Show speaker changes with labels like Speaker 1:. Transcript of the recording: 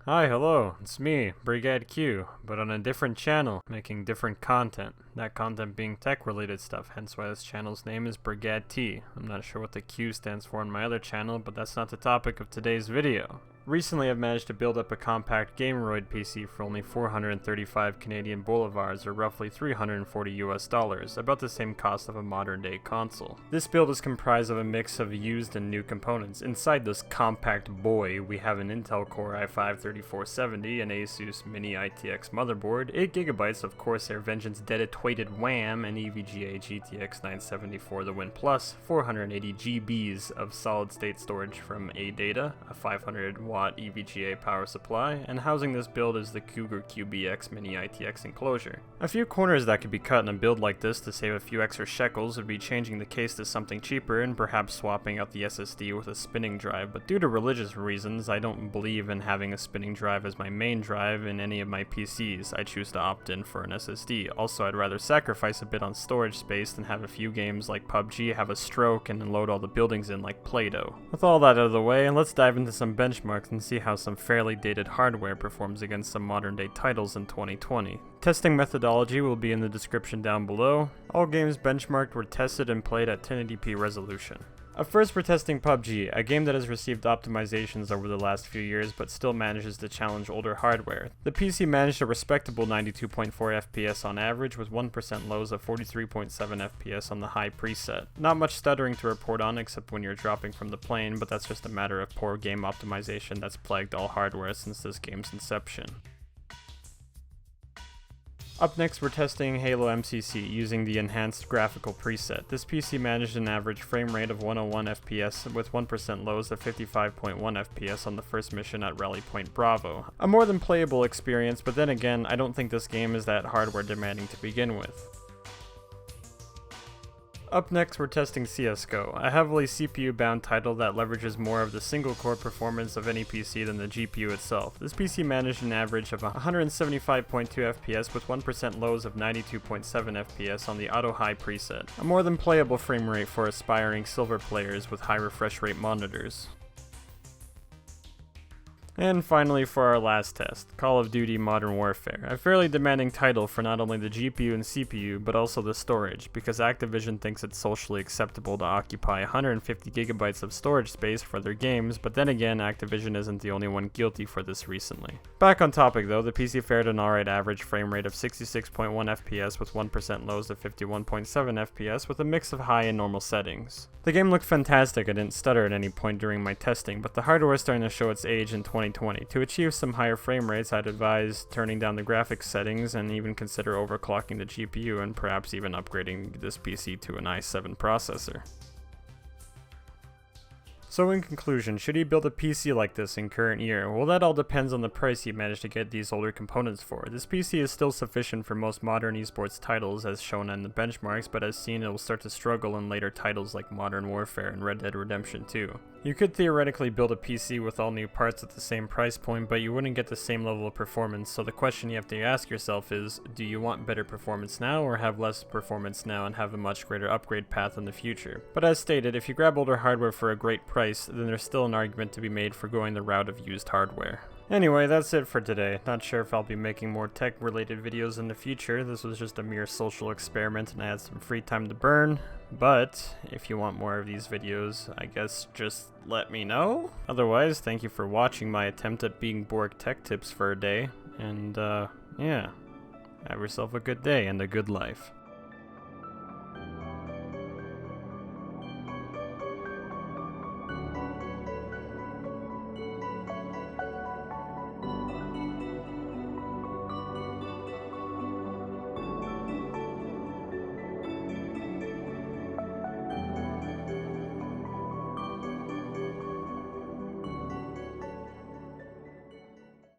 Speaker 1: Hi, hello, it's me, Brigade Q, but on a different channel, making different content. That content being tech-related stuff, hence why this channel's name is Brigade T. I'm not sure what the Q stands for on my other channel, but that's not the topic of today's video. Recently, I've managed to build up a compact gameroid PC for only 435 Canadian bolivars, or roughly $340 US, about the same cost of a modern-day console. This build is comprised of a mix of used and new components. Inside this compact boy, we have an Intel Core i5-3470, an Asus Mini ITX motherboard, 8GB of Corsair Vengeance dedicated WAM, an EVGA GTX 970 the Win Plus, 480 GBs of solid-state storage from ADATA, a 500W EVGA power supply, and housing this build is the Cougar QBX Mini ITX enclosure. A few corners that could be cut in a build like this to save a few extra shekels would be changing the case to something cheaper and perhaps swapping out the SSD with a spinning drive, but due to religious reasons, I don't believe in having a spinning drive as my main drive in any of my PCs. I choose to opt in for an SSD. Also, I'd rather sacrifice a bit on storage space than have a few games like PUBG have a stroke and load all the buildings in like Play-Doh. With all that out of the way, let's dive into some benchmarks and see how some fairly dated hardware performs against some modern day titles in 2020. Testing methodology will be in the description down below. All games benchmarked were tested and played at 1080p resolution. Up first, we're testing PUBG, a game that has received optimizations over the last few years but still manages to challenge older hardware. The PC managed a respectable 92.4 FPS on average with 1% lows of 43.7 FPS on the high preset. Not much stuttering to report on except when you're dropping from the plane, but that's just a matter of poor game optimization that's plagued all hardware since this game's inception. Up next, we're testing Halo MCC using the enhanced graphical preset. This PC managed an average frame rate of 101 FPS with 1% lows of 55.1 FPS on the first mission at Rally Point Bravo. A more than playable experience, but then again, I don't think this game is that hardware demanding to begin with. Up next, we're testing CSGO, a heavily CPU-bound title that leverages more of the single-core performance of any PC than the GPU itself. This PC managed an average of 175.2 FPS with 1% lows of 92.7 FPS on the auto-high preset, a more than playable frame rate for aspiring silver players with high refresh rate monitors. And finally, for our last test, Call of Duty Modern Warfare, a fairly demanding title for not only the GPU and CPU, but also the storage, because Activision thinks it's socially acceptable to occupy 150GB of storage space for their games, but then again, Activision isn't the only one guilty for this recently. Back on topic though, the PC fared an alright average frame rate of 66.1 FPS with 1% lows of 51.7 FPS with a mix of high and normal settings. The game looked fantastic. I didn't stutter at any point during my testing, but the hardware is starting to show its age in 2020. To achieve some higher frame rates, I'd advise turning down the graphics settings and even consider overclocking the GPU and perhaps even upgrading this PC to an i7 processor. So in conclusion, should you build a PC like this in current year? Well, that all depends on the price you manage to get these older components for. This PC is still sufficient for most modern esports titles as shown in the benchmarks, but as seen it will start to struggle in later titles like Modern Warfare and Red Dead Redemption 2. You could theoretically build a PC with all new parts at the same price point, but you wouldn't get the same level of performance, so the question you have to ask yourself is, do you want better performance now or have less performance now and have a much greater upgrade path in the future? But as stated, if you grab older hardware for a great price, then there's still an argument to be made for going the route of used hardware. Anyway, that's it for today. Not sure if I'll be making more tech-related videos in the future. This was just a mere social experiment and I had some free time to burn. But if you want more of these videos, I guess just let me know. Otherwise, thank you for watching my attempt at being Borg Tech Tips for a day. And yeah, have yourself a good day and a good life.